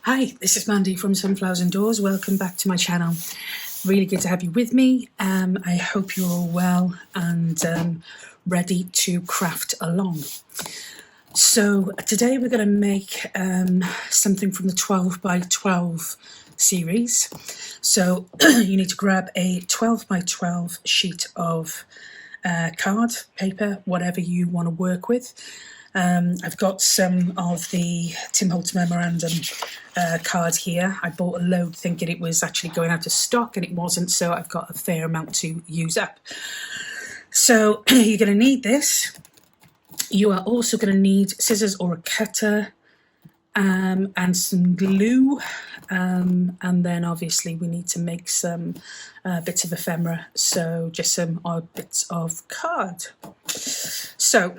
Hi, this is Mandy from Sunflowers and Doors. Welcome back to my channel. Really good to have you with me. I hope you're all well and ready to craft along. So today we're going to make something from the 12 by 12 series. So you need to grab a 12 by 12 sheet of card, paper, whatever you want to work with. I've got some of the Tim Holtz memorandum cards here. I bought a load thinking it was actually going out of stock and it wasn't, so I've got a fair amount to use up. So you're going to need this. You are also going to need scissors or a cutter and some glue, and then obviously we need to make some bits of ephemera, so just some odd bits of card. So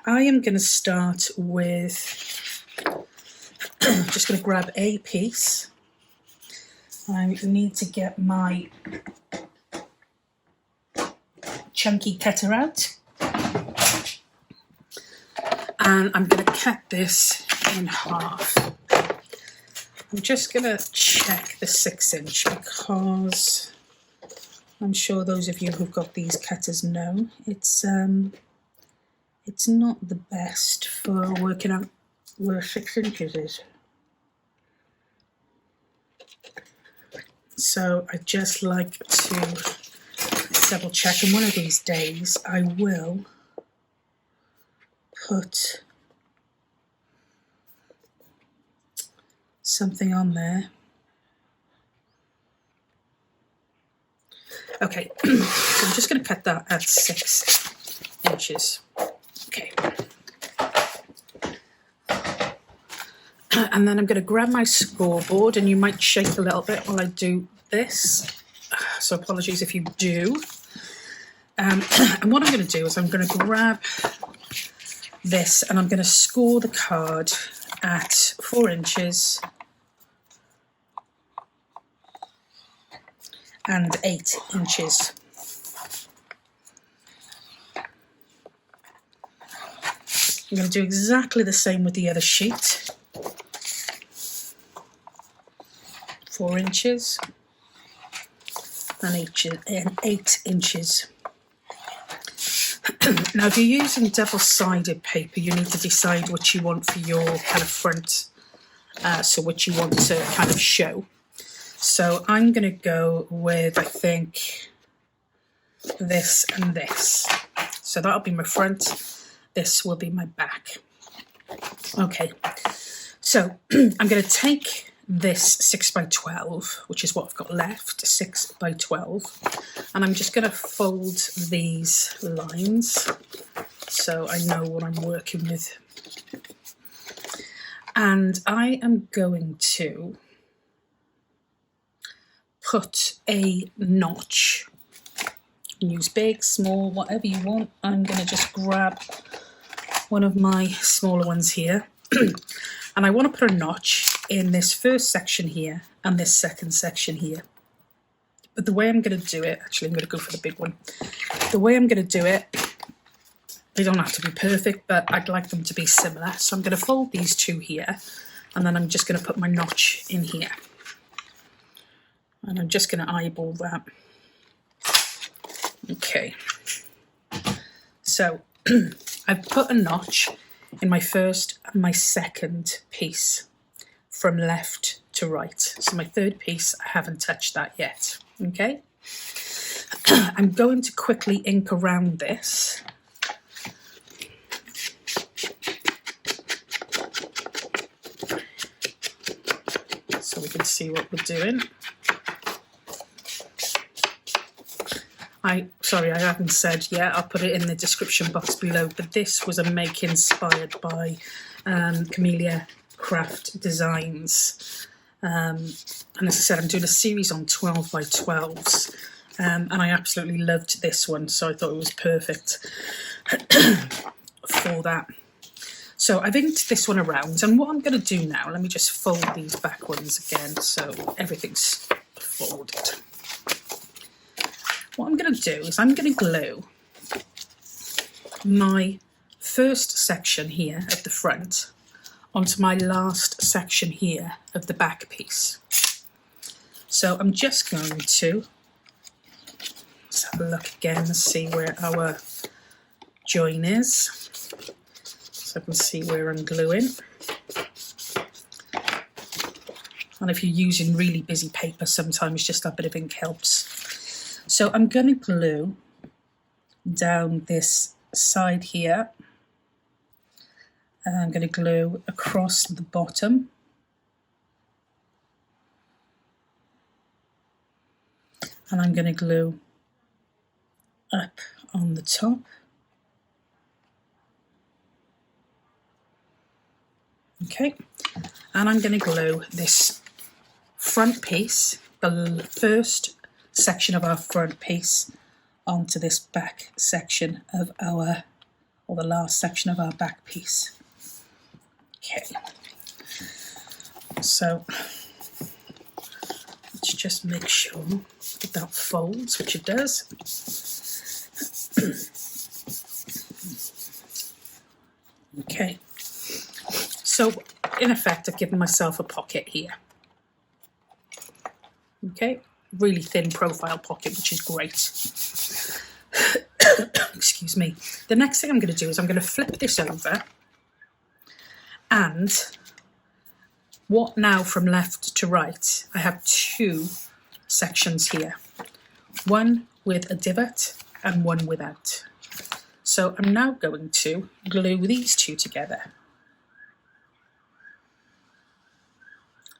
I am going to start with just going to grab a piece. I need to get my chunky cutter out, and I'm going to cut this in half. I'm just going to check the 6-inch because I'm sure those of you who've got these cutters know it's not the best for working out where 6 inches is. So I just like to double check, and one of these days I will put something on there. Okay, so I'm just going to cut that at 6 inches. Okay. And then I'm going to grab my scoreboard, and you might shake a little bit while I do this. So apologies if you do. And what I'm going to do is I'm going to grab this and I'm going to score the card at 4 inches and 8 inches. I'm going to do exactly the same with the other sheet. 4 inches and 8 inches. Now, if you're using double-sided paper, you need to decide what you want for your kind of front, so what you want to kind of show. So I'm going to go with, I think, this and this. So that'll be my front. This will be my back. Okay, so I'm going to take this 6 by 12, which is what I've got left, 6 by 12, and I'm just going to fold these lines so I know what I'm working with. And I am going to put a notch. Use big, small, whatever you want. I'm going to just grab one of my smaller ones here and I want to put a notch in this first section here and this second section here. But the way I'm going to do it, actually I'm going to go for the big one. The way I'm going to do it, they don't have to be perfect, but I'd like them to be similar. So I'm going to fold these two here and then I'm just going to put my notch in here. And I'm just going to eyeball that. Okay. So I've put a notch in my first and my second piece from left to right. So my third piece, I haven't touched that yet. Okay. I'm going to quickly ink around this. So we can see what we're doing. Sorry, I haven't said yet, I'll put it in the description box below, but this was a make inspired by Camelia Craft Designs. And as I said, I'm doing a series on 12 by 12s, and I absolutely loved this one, so I thought it was perfect for that. So I've inked this one around, and what I'm going to do now, let me just fold these back ones again so everything's folded. What I'm going to do is I'm going to glue my first section here at the front onto my last section here of the back piece. So I'm just going to, let's have a look again and see where our join is, so I can see where I'm gluing. And if you're using really busy paper, sometimes just a bit of ink helps. So I'm going to glue down this side here, and I'm going to glue across the bottom, and I'm going to glue up on the top. Okay, and I'm going to glue this front piece, the first section of our front piece, onto this back section of our, or the last section of our back piece. Okay, so let's just make sure that that folds, which it does. Okay, so in effect I've given myself a pocket here. Okay, really thin profile pocket, which is great. Excuse me. The next thing I'm going to do is I'm going to flip this over, and what now from left to right, I have two sections here, one with a divot and one without. So I'm now going to glue these two together.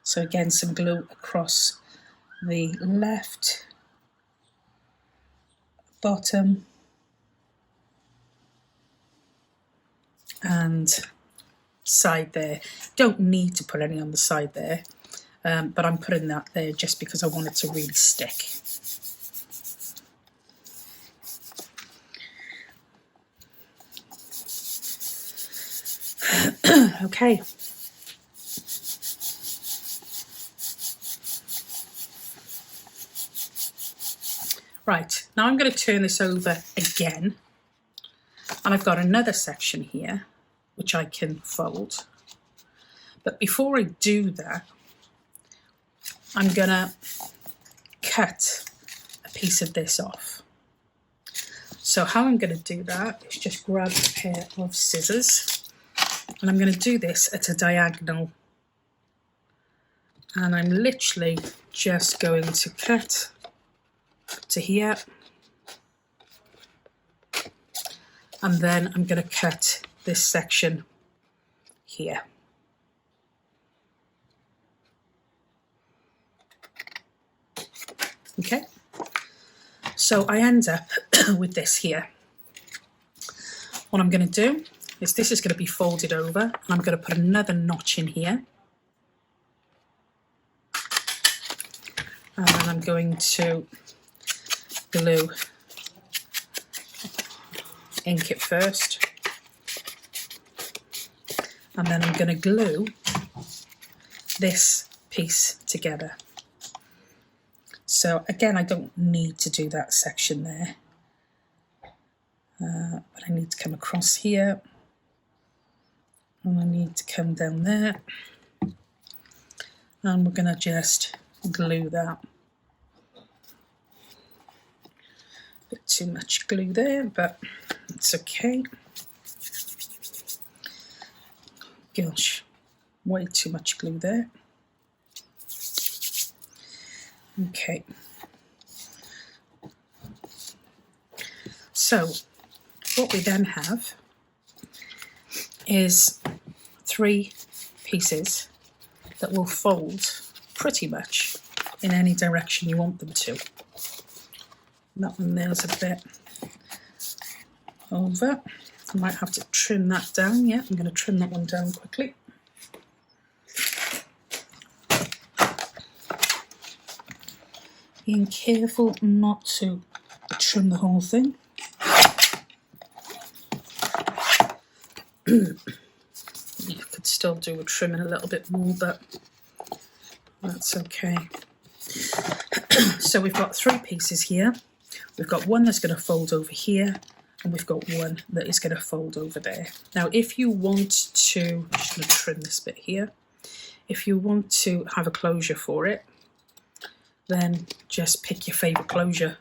So again, some glue across the left bottom and side there. Don't need to put any on the side there, but I'm putting that there just because I want it to really stick. Okay. Right, now I'm going to turn this over again, and I've got another section here which I can fold. But before I do that, I'm going to cut a piece of this off. So how I'm going to do that is just grab a pair of scissors, and I'm going to do this at a diagonal, and I'm literally just going to cut to here, and then I'm going to cut this section here. Okay, so I end up with this here. What I'm going to do is this is going to be folded over, and I'm going to put another notch in here, and then I'm going to glue, ink it first, and then I'm going to glue this piece together. So again, I don't need to do that section there, but I need to come across here, and I need to come down there, and we're going to just glue that. Bit too much glue there, but it's okay. Gosh, way too much glue there. Okay. So what we then have is three pieces that will fold pretty much in any direction you want them to. That one there's a bit over. I might have to trim that down. Yeah, I'm going to trim that one down quickly. Being careful not to trim the whole thing. You could still do with trimming a little bit more, but that's okay. So we've got three pieces here. We've got one that's going to fold over here, and we've got one that is going to fold over there. Now if you want to, I'm just going to trim this bit here, if you want to have a closure for it, then just pick your favourite closure.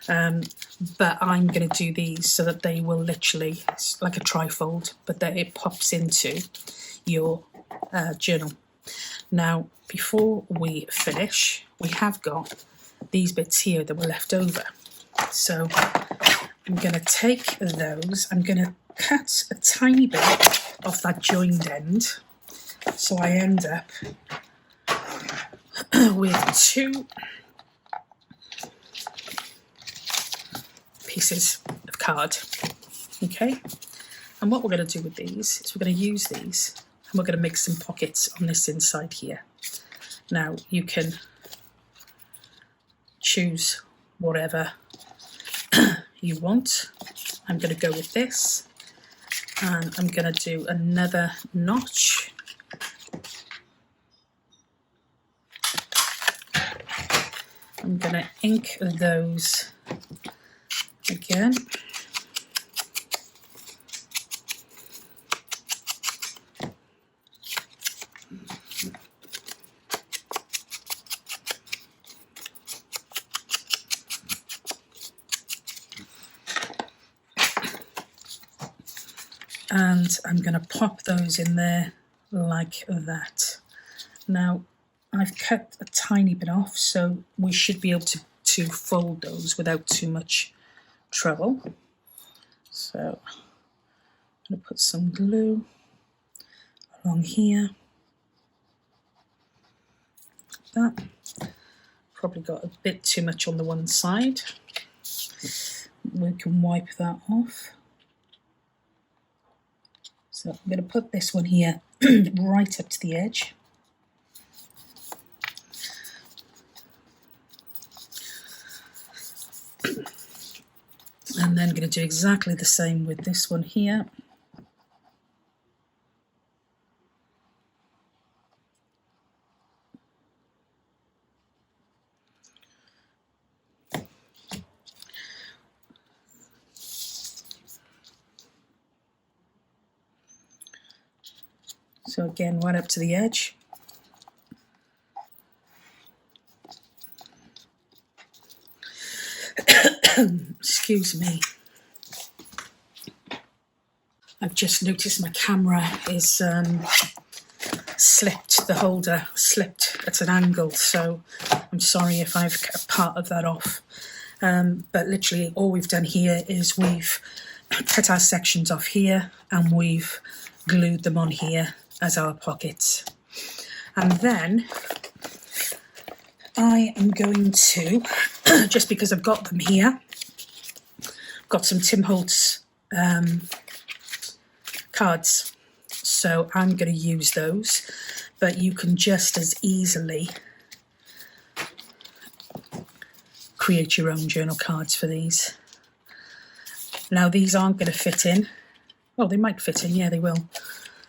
But I'm going to do these so that they will literally, it's like a trifold, but that it pops into your journal. Now before we finish, we have got these bits here that were left over, so I'm going to take those, I'm going to cut a tiny bit off that joined end, so I end up with 2 pieces of card. Okay, and what we're going to do with these is we're going to use these and we're going to make some pockets on this inside here. Now you can choose whatever you want. I'm going to go with this, and I'm going to do another notch. I'm going to ink those again. And I'm going to pop those in there like that. Now I've cut a tiny bit off, so we should be able to fold those without too much trouble. So I'm going to put some glue along here. Like that. Probably got a bit too much on the one side. We can wipe that off. So I'm going to put this one here right up to the edge. And then I'm going to do exactly the same with this one here. So again, right up to the edge. Excuse me. I've just noticed my camera is slipped, the holder slipped at an angle, so I'm sorry if I've cut part of that off. But literally all we've done here is we've cut our sections off here and we've glued them on here as our pockets. And then I am going to, just because I've got them here, got some Tim Holtz cards, so I'm going to use those, but you can just as easily create your own journal cards for these. Now these aren't going to fit in. Well, they might fit in, yeah they will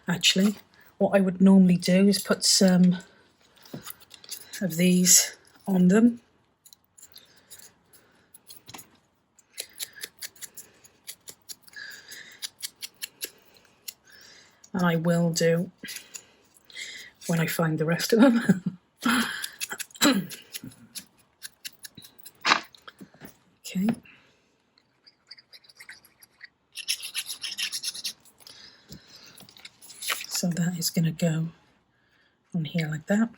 actually. What I would normally do is put some of these on them. And I will do when I find the rest of them. Okay. So that is going to go on here like that.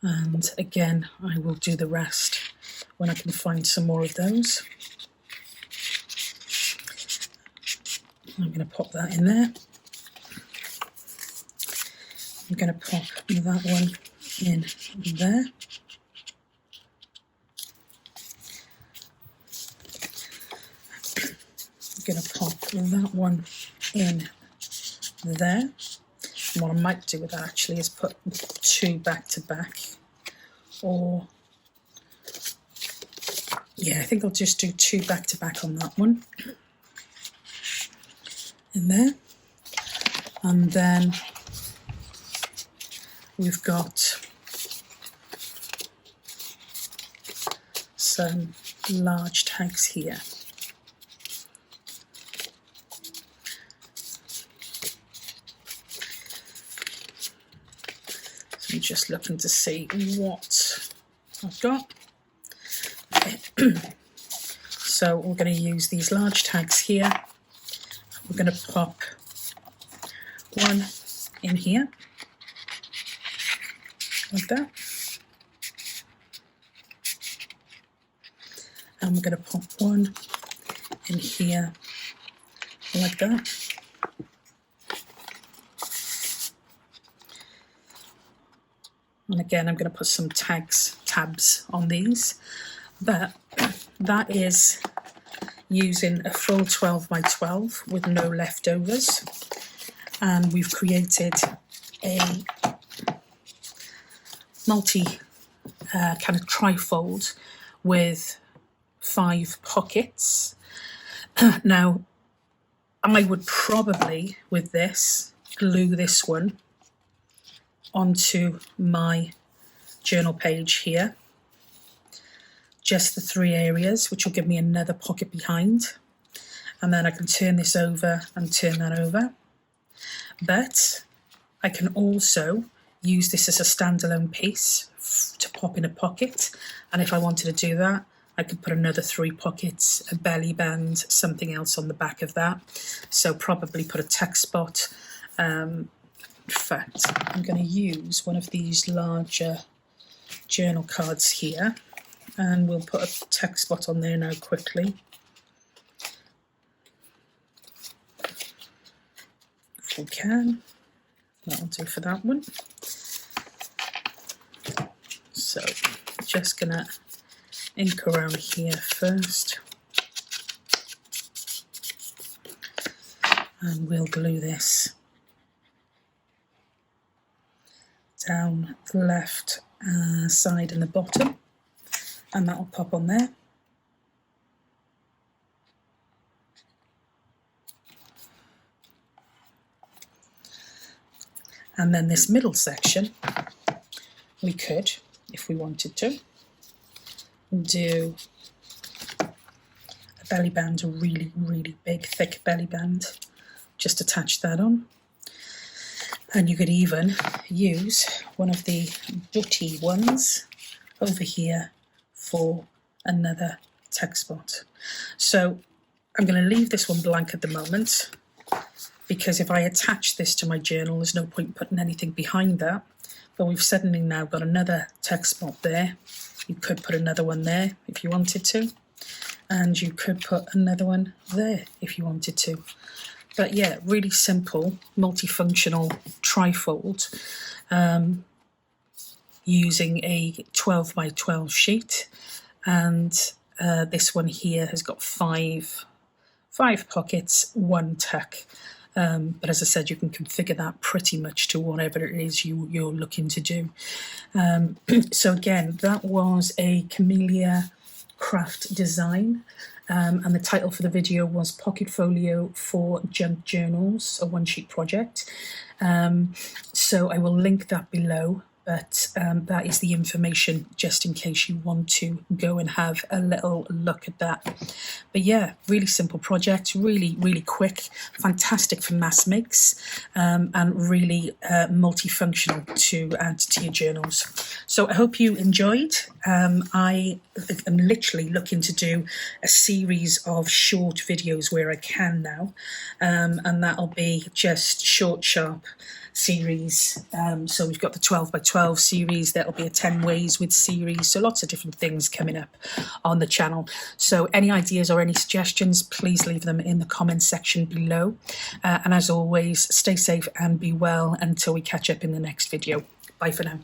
And again, I will do the rest when I can find some more of those. I'm going to pop that in there. I'm going to pop that one in there. I'm going to pop that one in there. And what I might do with that actually is put 2 back to back, or yeah, I think I'll just do 2 back to back on that one in there. And then we've got some large tags here. just looking to see what I've got. Okay. So we're going to use these large tags here. We're going to pop one in here, like that. And we're going to pop one in here, like that. And again, I'm going to put some tabs on these, but that is using a full 12 by 12 with no leftovers. And we've created a multi kind of trifold with 5 pockets. Now, I would probably, with this, glue this one onto my journal page here. Just the 3 areas, which will give me another pocket behind. And then I can turn this over and turn that over. But I can also use this as a standalone piece to pop in a pocket. And if I wanted to do that, I could put another 3 pockets, a belly band, something else on the back of that. So probably put a tuck spot. In fact, I'm going to use one of these larger journal cards here. And we'll put a tuck spot on there now quickly. If we can. That'll do for that one. So, just gonna ink around here first. And we'll glue this down the left side and the bottom. And that will pop on there. And then this middle section, we could, if we wanted to, do a belly band, a really, really big, thick belly band. Just attach that on. And you could even use one of the dotty ones over here for another tuck spot. So I'm going to leave this one blank at the moment, because if I attach this to my journal, there's no point putting anything behind that. But we've suddenly now got another tuck spot there. You could put another one there if you wanted to, and you could put another one there if you wanted to. But yeah, really simple, multifunctional trifold, using a 12 by 12 sheet. And this one here has got five pockets, 1 tuck. But as I said, you can configure that pretty much to whatever it is you're looking to do. So again, that was a Camelia craft design. And the title for the video was Pocket Folio for Junk Journals, a 1-sheet project. So I will link that below. But that is the information just in case you want to go and have a little look at that. But yeah, really simple project, really, really quick, fantastic for mass makes, and really multifunctional to add to your journals. So I hope you enjoyed. I am literally looking to do a series of short videos where I can now, and that'll be just short, sharp series. So we've got the 12 by 12 series, that'll be a 10 ways with series, so lots of different things coming up on the channel. So any ideas or any suggestions, please leave them in the comment section below, and as always, stay safe and be well until we catch up in the next video. Bye for now.